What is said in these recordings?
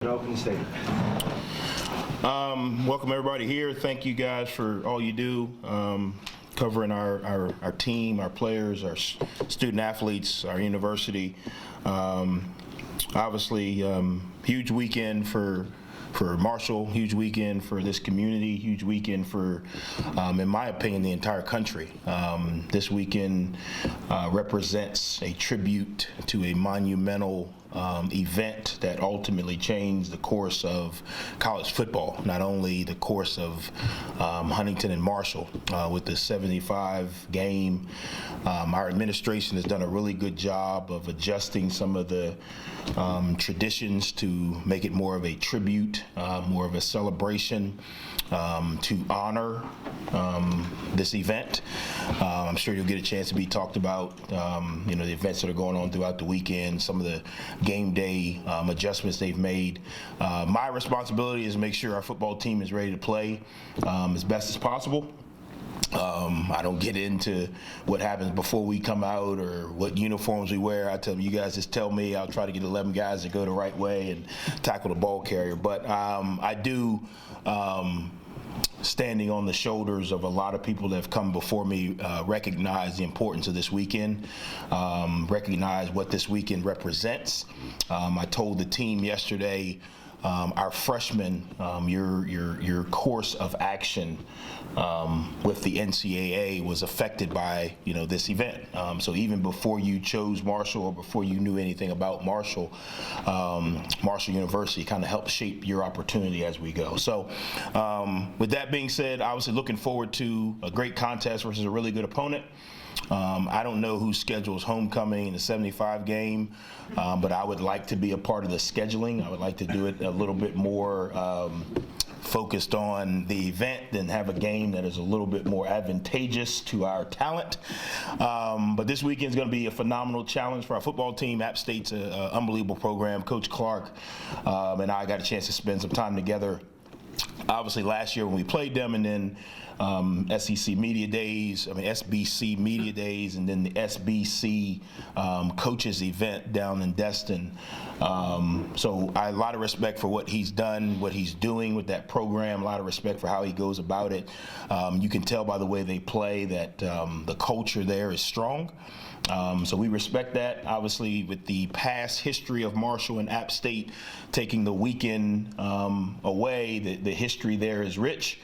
Opening statement. Welcome everybody here. Thank you guys for all you do, covering our team, our players, our student athletes, our university. Obviously, huge weekend for Marshall, huge weekend for this community, huge weekend for, in my opinion, the entire country. This weekend represents a tribute to a monumental event that ultimately changed the course of college football, not only the course of Huntington and Marshall. With the 75 game, our administration has done a really good job of adjusting some of the traditions to make it more of a tribute, more of a celebration, to honor this event. I'm sure you'll get a chance to be talked about, the events that are going on throughout the weekend, some of the game day adjustments they've made. My responsibility is to make sure our football team is ready to play as best as possible. I don't get into what happens before we come out or what uniforms we wear. I tell them, you guys just tell me. I'll try to get 11 guys to go the right way and tackle the ball carrier. But I do, standing on the shoulders of a lot of people that have come before me, recognize the importance of this weekend, recognize what this weekend represents. I told the team yesterday, our freshmen, your course of action with the NCAA was affected by this event. So even before you chose Marshall or before you knew anything about Marshall, Marshall University kind of helped shape your opportunity as we go. So with that being said, obviously looking forward to a great contest versus a really good opponent. I don't know who schedules homecoming in the 75 game, but I would like to be a part of the scheduling. I would like to do it a little bit more focused on the event than have a game that is a little bit more advantageous to our talent. But this weekend is going to be a phenomenal challenge for our football team. App State's an unbelievable program. Coach Clark and I got a chance to spend some time together, obviously last year when we played them, and then SBC Media Days, and then the SBC coaches event down in Destin. So I have a lot of respect for what he's done, what he's doing with that program, a lot of respect for how he goes about it. You can tell by the way they play that the culture there is strong. So we respect that. Obviously, with the past history of Marshall and App State taking the weekend away, the history there is rich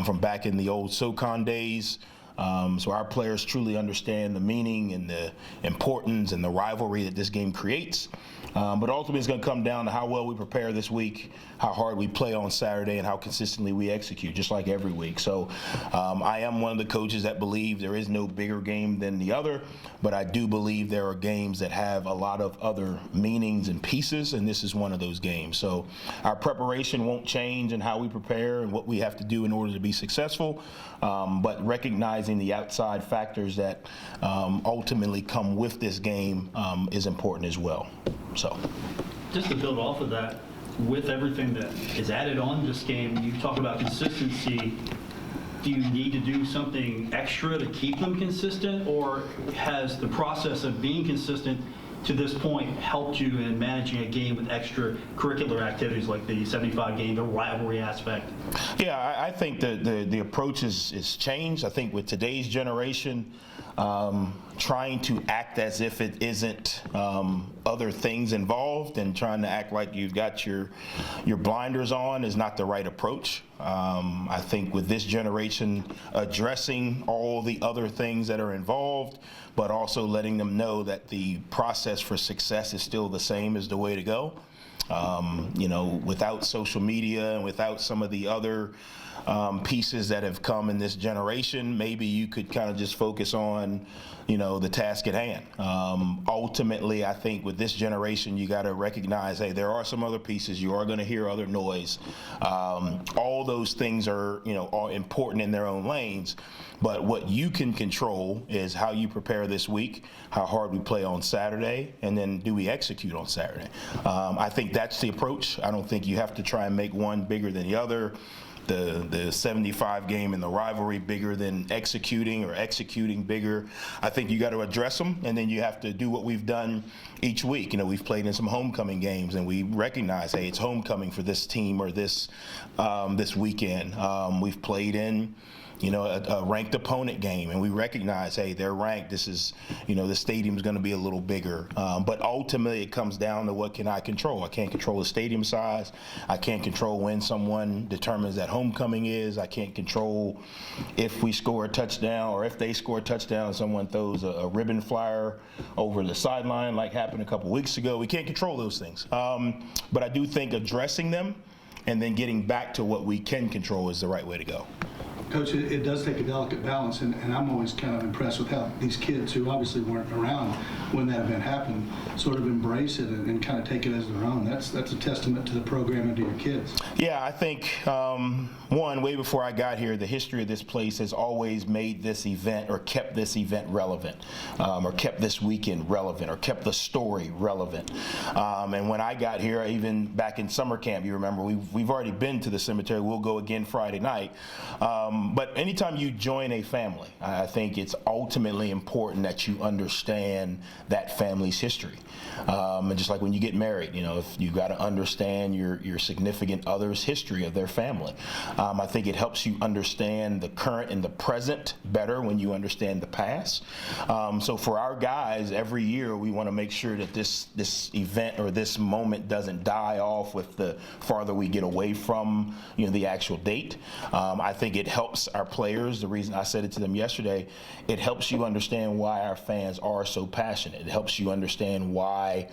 from back in the old SoCon days. So our players truly understand the meaning and the importance and the rivalry that this game creates. But ultimately, it's going to come down to how well we prepare this week, how hard we play on Saturday, and how consistently we execute, just like every week. So I am one of the coaches that believe there is no bigger game than the other, but I do believe there are games that have a lot of other meanings and pieces, and this is one of those games. So our preparation won't change in how we prepare and what we have to do in order to be successful, but recognizing the outside factors that ultimately come with this game is important as well. So, just to build off of that, with everything that is added on this game, you talk about consistency. Do you need to do something extra to keep them consistent, or has the process of being consistent to this point helped you in managing a game with extracurricular activities like the 75 game, the rivalry aspect? Yeah, I think the approach is changed. I think with today's generation, trying to act as if it isn't other things involved and trying to act like you've got your blinders on is not the right approach. I think with this generation addressing all the other things that are involved, but also letting them know that the process for success is still the same is the way to go. Without social media and without some of the other pieces that have come in this generation, maybe you could kind of just focus on, the task at hand. Ultimately, I think with this generation, you got to recognize, hey, there are some other pieces. You are going to hear other noise. All those things are important in their own lanes. But what you can control is how you prepare this week, how hard we play on Saturday, and then do we execute on Saturday. I think that's the approach. I don't think you have to try and make one bigger than the other. the 75 game and the rivalry bigger than executing, or executing bigger. I think you got to address them, and then you have to do what we've done each week. We've played in some homecoming games, and we recognize, hey, it's homecoming for this team or this weekend. We've played in a ranked opponent game, and we recognize, hey, they're ranked. This is, the stadium's going to be a little bigger. But ultimately, it comes down to what can I control? I can't control the stadium size. I can't control when someone determines that homecoming is. I can't control if we score a touchdown, or if they score a touchdown and someone throws a ribbon flyer over the sideline like happened a couple weeks ago. We can't control those things. But I do think addressing them and then getting back to what we can control is the right way to go. Coach, it does take a delicate balance, and I'm always kind of impressed with how these kids who obviously weren't around when that event happened sort of embrace it and kind of take it as their own. That's a testament to the program and to your kids. Yeah, I think, one, way before I got here, the history of this place has always made this event, or kept this event relevant, or kept this weekend relevant, or kept the story relevant. And when I got here, even back in summer camp, you remember, we've already been to the cemetery. We'll go again Friday night. But anytime you join a family, I think it's ultimately important that you understand that family's history. And just like when you get married, if you got to understand your significant other's history of their family. I think it helps you understand the current and the present better when you understand the past. So for our guys, every year we want to make sure that this event or this moment doesn't die off with the farther we get away from the actual date. I think it helps our players. The reason I said it to them yesterday, it helps you understand why our fans are so passionate. It helps you understand why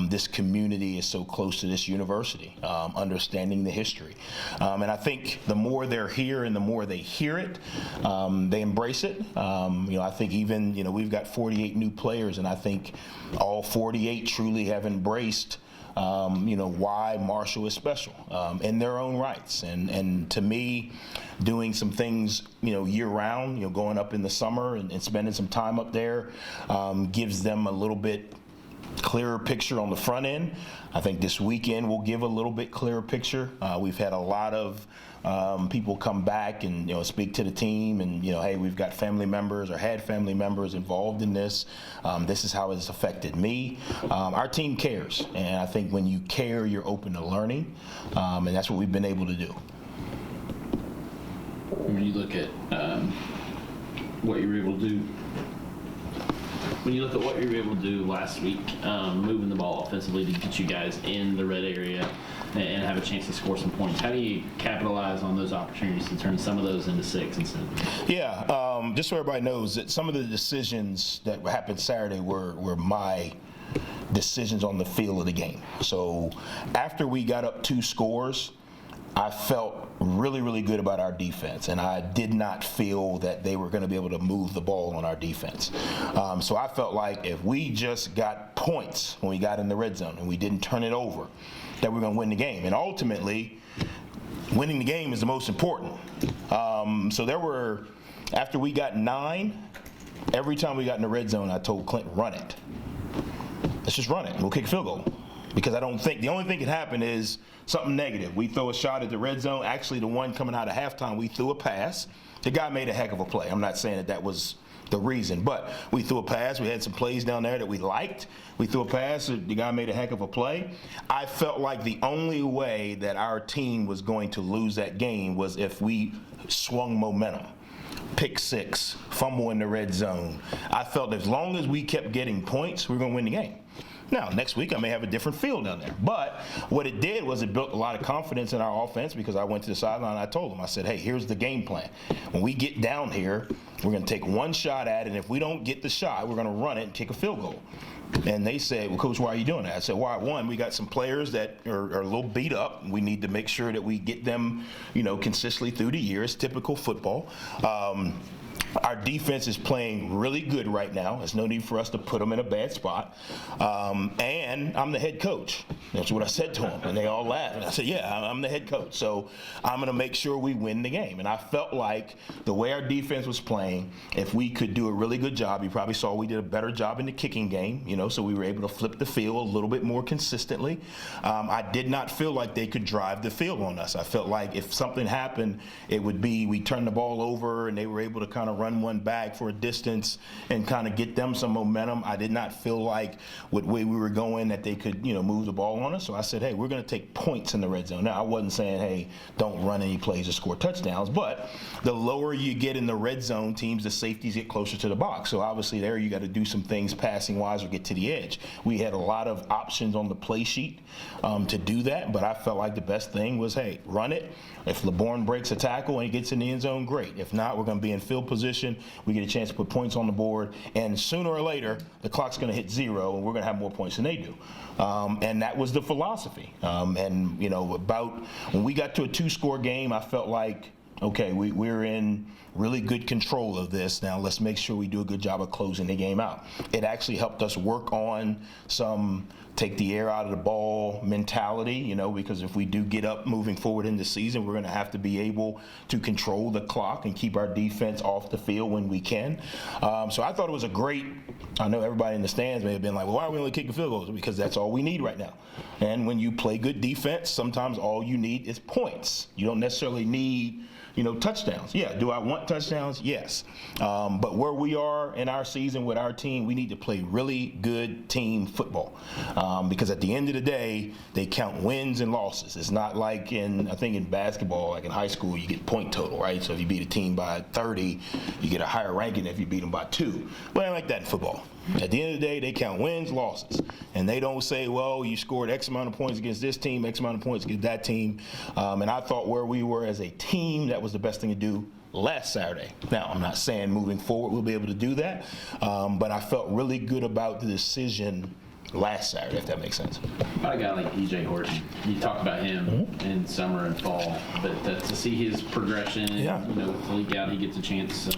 this community is so close to this university, understanding the history. And I think the more they're here and the more they hear it, they embrace it. I think even, we've got 48 new players, and I think all 48 truly have embraced why Marshall is special in their own rights. And to me, doing some things, year round, going up in the summer and spending some time up there gives them a little bit clearer picture on the front end. I think this weekend will give a little bit clearer picture. We've had a lot of people come back and speak to the team, and hey, we've got family members or had family members involved in this. This is how it's affected me. Our team cares, and I think when you care, you're open to learning, and that's what we've been able to do. When you look at what you were able to do. When you look at what you were able to do last week, moving the ball offensively to get you guys in the red area and have a chance to score some points, how do you capitalize on those opportunities to turn some of those into 6 and 7? Yeah, just so everybody knows that some of the decisions that happened Saturday were my decisions on the field of the game. So after we got up 2 scores, I felt really, really good about our defense, and I did not feel that they were going to be able to move the ball on our defense. So I felt like if we just got points when we got in the red zone and we didn't turn it over, that we were going to win the game. And ultimately, winning the game is the most important. So there were, after we got 9, every time we got in the red zone, I told Clint, run it. Let's just run it. We'll kick a field goal. Because I don't think, the only thing that can happen is something negative. We throw a shot at the red zone. Actually, the one coming out of halftime, we threw a pass. The guy made a heck of a play. I'm not saying that was the reason, but we threw a pass. We had some plays down there that we liked. We threw a pass. The guy made a heck of a play. I felt like the only way that our team was going to lose that game was if we swung momentum. Pick 6, fumble in the red zone. I felt as long as we kept getting points, we were going to win the game. Now, next week I may have a different field down there. But what it did was it built a lot of confidence in our offense, because I went to the sideline and I told them, I said, hey, here's the game plan. When we get down here, we're going to take one shot at it, and if we don't get the shot, we're going to run it and kick a field goal. And they said, well, Coach, why are you doing that? I said, well, one, we got some players that are a little beat up. We need to make sure that we get them, consistently through the year. It's typical football. Our defense is playing really good right now. There's no need for us to put them in a bad spot. And I'm the head coach. That's what I said to them, and they all laughed. And I said, yeah, I'm the head coach, so I'm going to make sure we win the game. And I felt like the way our defense was playing, if we could do a really good job, you probably saw we did a better job in the kicking game, so we were able to flip the field a little bit more consistently. I did not feel like they could drive the field on us. I felt like if something happened, it would be we turned the ball over and they were able to kind of run one back for a distance and kind of get them some momentum. I did not feel like with the way we were going that they could, move the ball on us. So I said, hey, we're going to take points in the red zone. Now, I wasn't saying, hey, don't run any plays or score touchdowns, but the lower you get in the red zone, teams, the safeties get closer to the box. So obviously there you got to do some things passing-wise or get to the edge. We had a lot of options on the play sheet to do that, but I felt like the best thing was, hey, run it. If LeBourne breaks a tackle and he gets in the end zone, great. If not, we're going to be in field position. We get a chance to put points on the board, and sooner or later, the clock's going to hit 0, and we're going to have more points than they do. And that was the philosophy. About when we got to a 2-score game, I felt like, okay, we're in really good control of this. Now let's make sure we do a good job of closing the game out. It actually helped us work on some take the air out of the ball mentality, because if we do get up moving forward in the season, we're going to have to be able to control the clock and keep our defense off the field when we can. So I thought it was I know everybody in the stands may have been like, well, why are we only kicking field goals? Because that's all we need right now. And when you play good defense, sometimes all you need is points. You don't necessarily need touchdowns. Yeah, do I want touchdowns? Yes. But where we are in our season with our team, we need to play really good team football. Because at the end of the day, they count wins and losses. It's not like in basketball, like in high school, you get point total, right? So if you beat a team by 30, you get a higher ranking if you beat them by 2. But it ain't like that in football. At the end of the day, they count wins, losses. And they don't say, well, you scored X amount of points against this team, X amount of points against that team. And I thought where we were as a team, that was the best thing to do last Saturday. Now, I'm not saying moving forward we'll be able to do that, but I felt really good about the decision last Saturday, if that makes sense. About a guy like E.J. Horton, you talk about him in summer and fall, but to see his progression, with the league out, he gets a chance. So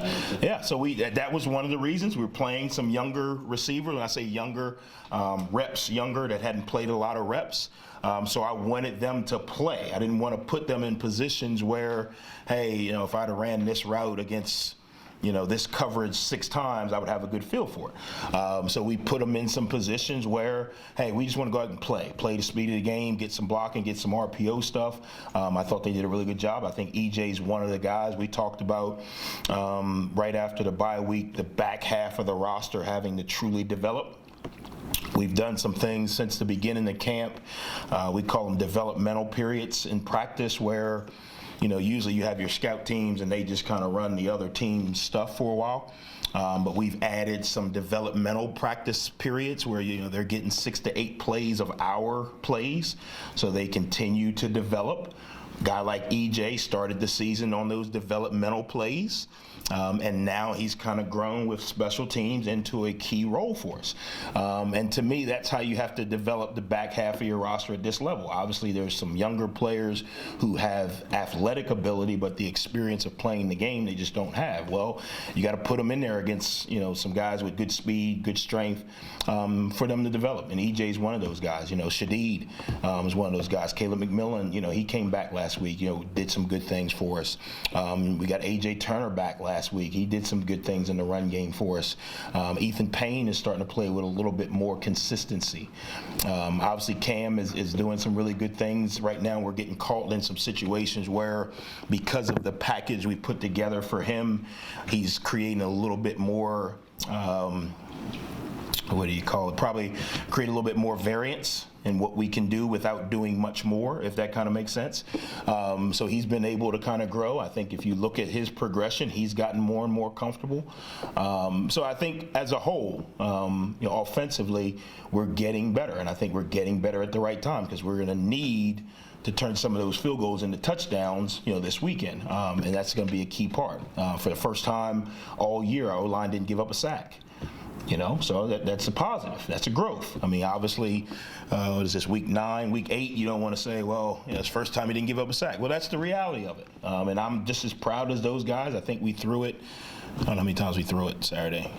that was one of the reasons we were playing some younger receivers. When I say younger, reps younger that hadn't played a lot of reps. So I wanted them to play. I didn't want to put them in positions where, hey, if I'd have ran this route against this coverage 6 times, I would have a good feel for it. So we put them in some positions where, hey, we just want to go out and play the speed of the game, get some blocking, get some RPO stuff. I thought they did a really good job. I think EJ's one of the guys we talked about right after the bye week, the back half of the roster having to truly develop. We've done some things since the beginning of camp. We call them developmental periods in practice where usually you have your scout teams and they just kind of run the other team's stuff for a while. But we've added some developmental practice periods where they're getting 6 to 8 plays of our plays so they continue to develop. A guy like EJ started the season on those developmental plays. And now he's kind of grown with special teams into a key role for us. And to me, that's how you have to develop the back half of your roster at this level. Obviously, there's some younger players who have athletic ability, but the experience of playing the game they just don't have. Well, you got to put them in there against, some guys with good speed, good strength for them to develop. And EJ's one of those guys. Shadeed is one of those guys. Caleb McMillan, he came back last week, did some good things for us. We got A.J. Turner back last week. He did some good things in the run game for us. Ethan Payne is starting to play with a little bit more consistency. Obviously, Cam is doing some really good things right now. We're getting caught in some situations where, because of the package we put together for him, he's creating a little bit more, probably create a little bit more variance in what we can do without doing much more, if that kind of makes sense. So he's been able to kind of grow. I think if you look at his progression, he's gotten more and more comfortable. So I think as a whole, offensively, we're getting better. And I think we're getting better at the right time because we're going to need to turn some of those field goals into touchdowns, this weekend. And that's going to be a key part. For the first time all year, our O-line didn't give up a sack. So that's a positive. That's a growth. I mean, obviously, what is this, week 9, week 8, you don't want to say, well, it's the first time he didn't give up a sack. Well, that's the reality of it. And I'm just as proud as those guys. I think we threw it, I don't know how many times we threw it Saturday.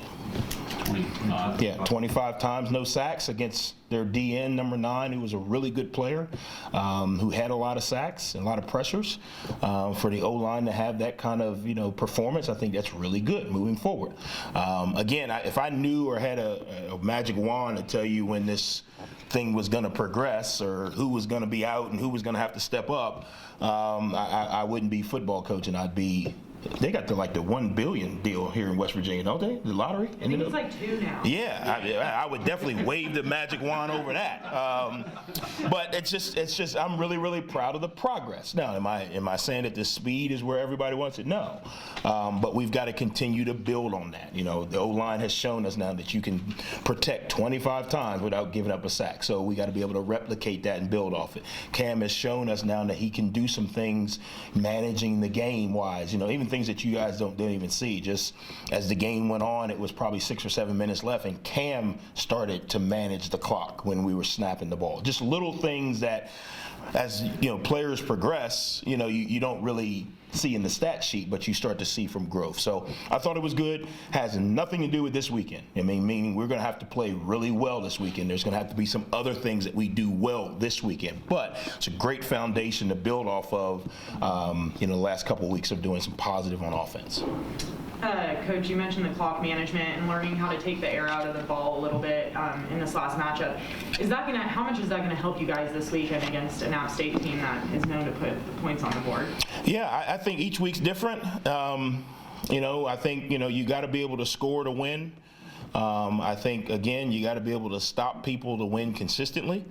25. Yeah, 25 times, no sacks against their DN, number 9, who was a really good player, who had a lot of sacks and a lot of pressures. For the O-line to have that kind of, performance, I think that's really good moving forward. Again, if I knew or had a magic wand to tell you when this thing was going to progress or who was going to be out and who was going to have to step up, I wouldn't be football coaching. They got the $1 billion deal here in West Virginia, don't they? The lottery? I think it's like 2 now. Yeah, I would definitely wave the magic wand over that. But it's just I'm really, really proud of the progress. Now, am I saying that the speed is where everybody wants it? No. But we've got to continue to build on that. The O-line has shown us now that you can protect 25 times without giving up a sack. So we got to be able to replicate that and build off it. Cam has shown us now that he can do some things managing the game-wise, even things that you guys don't even see. Just as the game went on, it was probably 6 or 7 minutes left, and Cam started to manage the clock when we were snapping the ball. Just little things that, as players progress, you don't really see in the stat sheet, but you start to see from growth. So I thought it was good. Has nothing to do with this weekend. Meaning we're going to have to play really well this weekend. There's going to have to be some other things that we do well this weekend. But it's a great foundation to build off of, the last couple of weeks of doing some positive on offense. Coach, you mentioned the clock management and learning how to take the air out of the ball a little bit in this last matchup. How much is that going to help you guys this weekend against an App State team that is known to put points on the board? Yeah, I think each week's different. I think, you got to be able to score to win. I think, again, you got to be able to stop people to win consistently.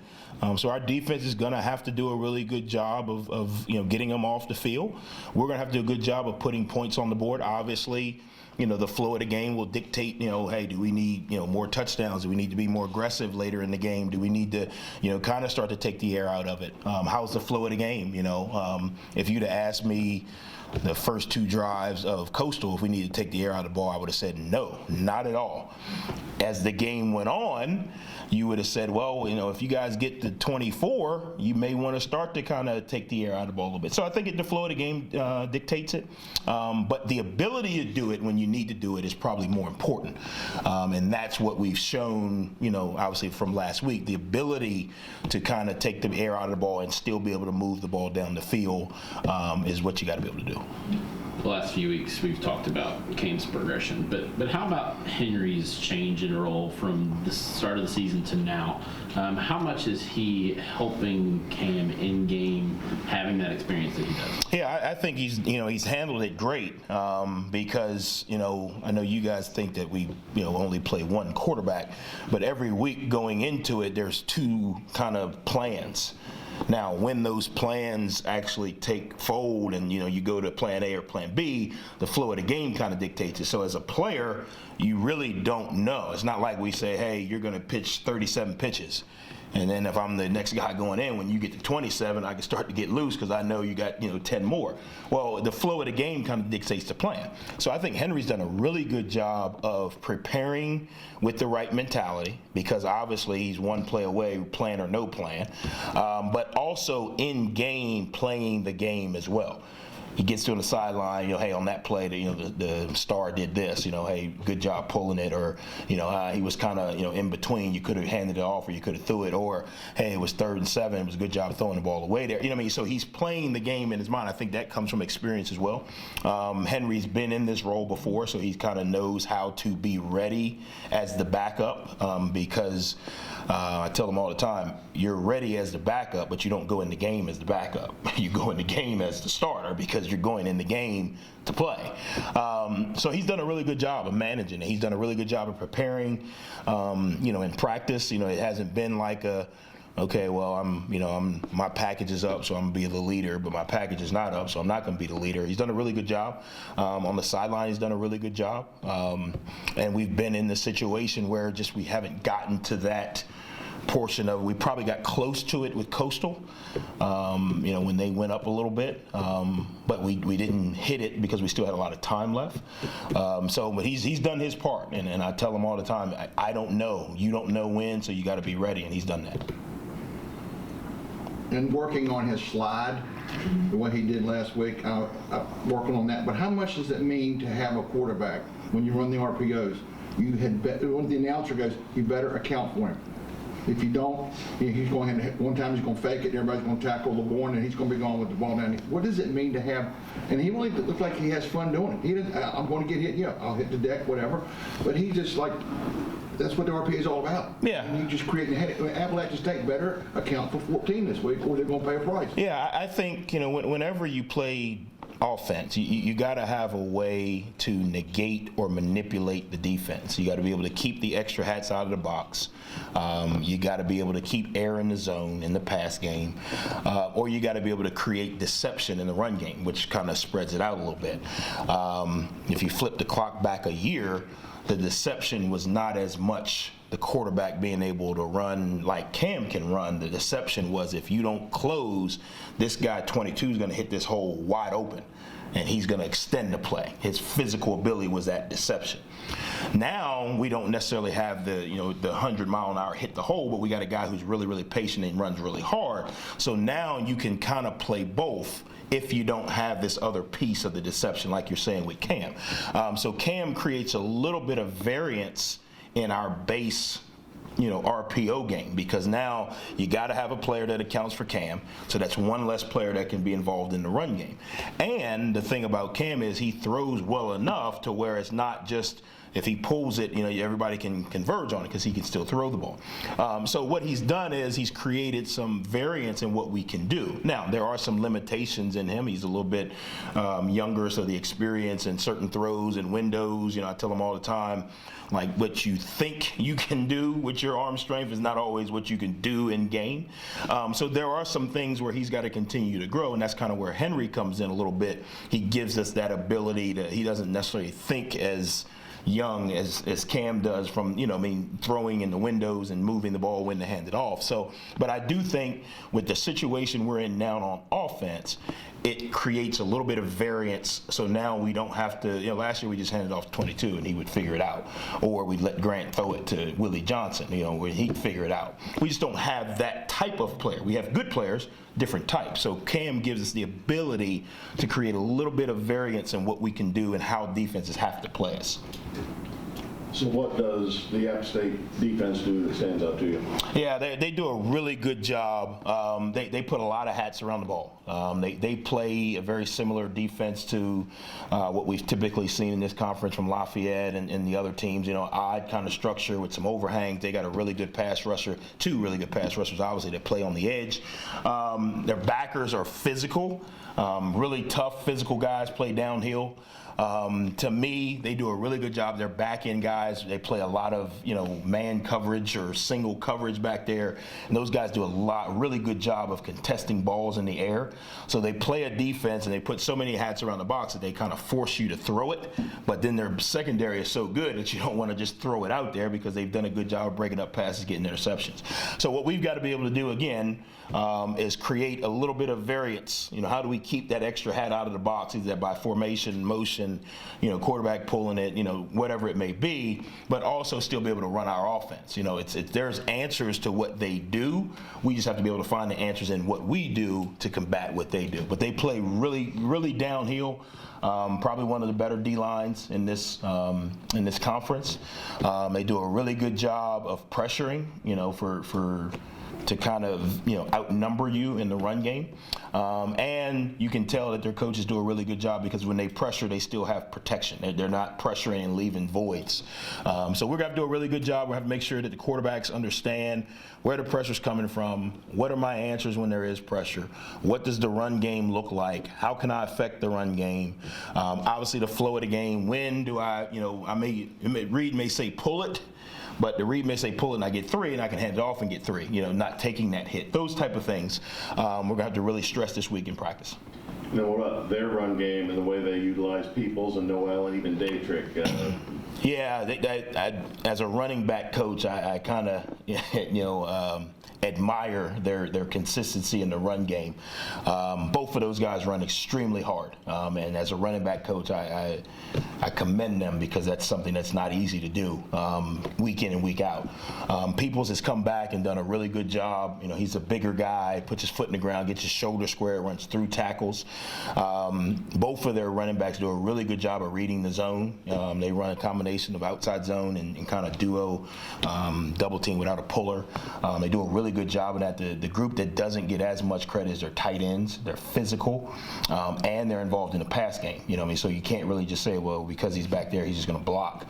So our defense is going to have to do a really good job of getting them off the field. We're going to have to do a good job of putting points on the board. Obviously, the flow of the game will dictate, hey, do we need, more touchdowns? Do we need to be more aggressive later in the game? Do we need to, kind of start to take the air out of it? How's the flow of the game? If you'd have asked me the first 2 drives of Coastal, if we needed to take the air out of the ball, I would have said no, not at all. As the game went on, you would have said, well, if you guys get to 24, you may want to start to kind of take the air out of the ball a little bit. So I think the flow of the game dictates it. But the ability to do it when you need to do it is probably more important. And that's what we've shown, obviously from last week. The ability to kind of take the air out of the ball and still be able to move the ball down the field is what you got to be able to do. The last few weeks we've talked about Cam's progression, but how about Henry's change in role from the start of the season to now? How much is he helping Cam in game, having that experience that he does? Yeah, I think he's handled it great because I know you guys think that we only play one quarterback, but every week going into it, there's 2 kind of plans. Now, when those plans actually take fold and, you go to plan A or plan B, the flow of the game kind of dictates it. So as a player, you really don't know. It's not like we say, hey, you're going to pitch 37 pitches. And then if I'm the next guy going in, when you get to 27, I can start to get loose because I know you got 10 more. Well, the flow of the game kind of dictates the plan. So I think Henry's done a really good job of preparing with the right mentality because obviously he's one play away, plan or no plan, but also in game playing the game as well. He gets to on the sideline, hey, on that play, the star did this, hey, good job pulling it, or, he was kind of, in between. You could have handed it off, or you could have threw it, or, hey, it was 3rd and 7. It was a good job throwing the ball away there. So he's playing the game in his mind. I think that comes from experience as well. Henry's been in this role before, so he kind of knows how to be ready as the backup because I tell them all the time, you're ready as the backup, but you don't go in the game as the backup. You go in the game as the starter because you're going in the game to play. So he's done a really good job of managing it. He's done a really good job of preparing, in practice. It hasn't been like okay, well, my package is up, so I'm going to be the leader, but my package is not up, so I'm not going to be the leader. He's done a really good job. On the sideline, he's done a really good job. And we've been in the situation where just we haven't gotten to that portion of it. We probably got close to it with Coastal, when they went up a little bit, but we didn't hit it because we still had a lot of time left. But he's done his part, and I tell him all the time, I don't know. You don't know when, so you got to be ready, and he's done that. And working on his slide, what he did last week, working on that. But how much does it mean to have a quarterback when you run the RPOs? When the announcer goes, you better account for him. If you don't, he's going to, one time he's going to fake it, and everybody's going to tackle the board, and he's going to be going with the ball down. What does it mean to have, and he really looks like he has fun doing it. He doesn't, I'm going to get hit, yeah, I'll hit the deck, whatever. But he just like, that's what the RPA is all about. Yeah. And you just create the headache. Appalachian State better account for 14 this week, or they're going to pay a price. Yeah, I think, whenever you play offense, you got to have a way to negate or manipulate the defense. You got to be able to keep the extra hats out of the box. You got to be able to keep air in the zone in the pass game, or you got to be able to create deception in the run game, which kind of spreads it out a little bit. If you flip the clock back a year, the deception was not as much the quarterback being able to run like Cam can run. The deception was, if you don't close, this guy 22 is going to hit this hole wide open, and he's going to extend the play. His physical ability was that deception. Now we don't necessarily have the 100-mile-an-hour hit the hole, but we got a guy who's really, really patient and runs really hard. So now you can kind of play both if you don't have this other piece of the deception, like you're saying with Cam. So Cam creates a little bit of variance in our base RPO game, because now you got to have a player that accounts for Cam, so that's one less player that can be involved in the run game. And the thing about Cam is he throws well enough to where it's not just, if he pulls it, everybody can converge on it because he can still throw the ball. So what he's done is he's created some variance in what we can do. Now, there are some limitations in him. He's a little bit younger, so the experience in certain throws and windows, I tell him all the time, like, what you think you can do with your arm strength is not always what you can do in game. So there are some things where he's got to continue to grow, and that's kind of where Henry comes in a little bit. He gives us that ability he doesn't necessarily think as young as Cam does from, throwing in the windows and moving the ball when to hand it off. So, but I do think with the situation we're in now on offense, it creates a little bit of variance. So now we don't have to, last year we just handed off to 22 and he would figure it out. Or we'd let Grant throw it to Willie Johnson, where he'd figure it out. We just don't have that type of player. We have good players, different types. So Cam gives us the ability to create a little bit of variance in what we can do and how defenses have to play us. So what does the App State defense do that stands out to you? Yeah, they do a really good job. They put a lot of hats around the ball. They play a very similar defense to what we've typically seen in this conference from Lafayette and the other teams. Odd kind of structure with some overhangs. They got a really good pass rusher, two really good pass rushers, obviously, that play on the edge. Their backers are physical, really tough physical guys, play downhill. To me, they do a really good job. They're back end guys. They play a lot of, man coverage or single coverage back there. And those guys do a really good job of contesting balls in the air. So they play a defense and they put so many hats around the box that they kind of force you to throw it. But then their secondary is so good that you don't want to just throw it out there because they've done a good job of breaking up passes, getting interceptions. So what we've got to be able to do again is create a little bit of variance. How do we keep that extra hat out of the box, either by formation, motion, quarterback pulling it, whatever it may be, but also still be able to run our offense. There's answers to what they do. We just have to be able to find the answers in what we do to combat what they do. But they play really, really downhill. Probably one of the better D-lines in this conference. They do a really good job of pressuring, to kind of outnumber you in the run game, and you can tell that their coaches do a really good job because when they pressure, they still have protection. They're not pressuring and leaving voids. So we're going to have to do a really good job. We have to make sure that the quarterbacks understand where the pressure's coming from. What are my answers when there is pressure? What does the run game look like? How can I affect the run game? Obviously, the flow of the game. When do Reed may say pull it. But the read may say pull it and I get 3 and I can hand it off and get 3, not taking that hit. Those type of things we're going to have to really stress this week in practice. Now, what about their run game and the way they utilize Peoples and Noel and even Daytrick? Yeah, as a running back coach, I kind of, admire their consistency in the run game. Both of those guys run extremely hard, and as a running back coach, I commend them because that's something that's not easy to do week in and week out. Peoples has come back and done a really good job. He's a bigger guy, puts his foot in the ground, gets his shoulder square, runs through tackles. Both of their running backs do a really good job of reading the zone. They run a combination of outside zone and kind of duo double team without a puller. They do a really good job of that. The group that doesn't get as much credit is their tight ends. They're physical, and they're involved in the pass game. So you can't really just say, well, because he's back there, he's just going to block.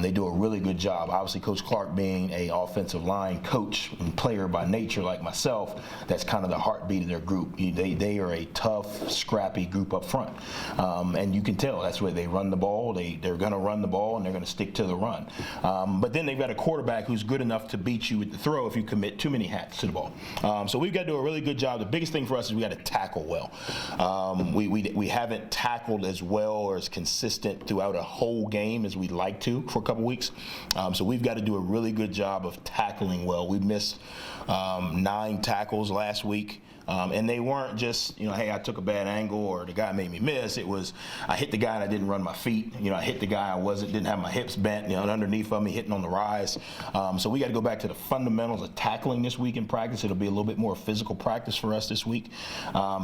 They do a really good job. Obviously, Coach Clark being a offensive line coach and player by nature like myself, that's kind of the heartbeat of their group. They are a tough, scrappy group up front, and you can tell that's where they run the ball. They're going to run the ball, and they're going to stick to the run. But then they've got a quarterback who's good enough to beat you with the throw if you commit too many hats to the ball. So we've got to do a really good job. The biggest thing for us is we got to tackle well. We haven't tackled as well or as consistent throughout a whole game as we'd like to for a couple weeks. So we've got to do a really good job of tackling well. We missed 9 tackles last week. And they weren't just, hey, I took a bad angle or the guy made me miss. It was, I hit the guy and I didn't run my feet. I hit the guy, didn't have my hips bent, underneath of me, hitting on the rise. So we got to go back to the fundamentals of tackling this week in practice. It'll be a little bit more physical practice for us this week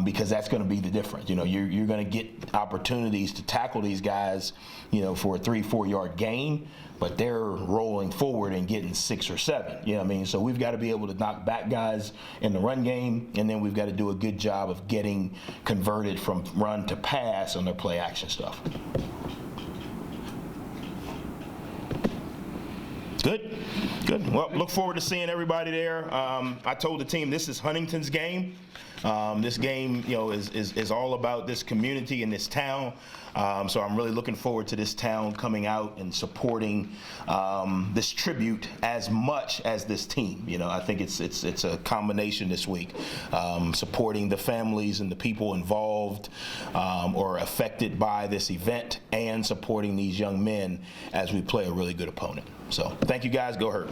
because that's going to be the difference. You're going to get opportunities to tackle these guys, for a 3-4 yard gain, but they're rolling forward and getting 6 or 7. So we've got to be able to knock back guys in the run game, and then we've got to do a good job of getting converted from run to pass on their play action stuff. Good. Well, look forward to seeing everybody there. I told the team this is Huntington's game. This game, is all about this community and this town. So I'm really looking forward to this town coming out and supporting this tribute as much as this team. I think it's a combination this week, supporting the families and the people involved or affected by this event, and supporting these young men as we play a really good opponent. So thank you guys. Go Hurt.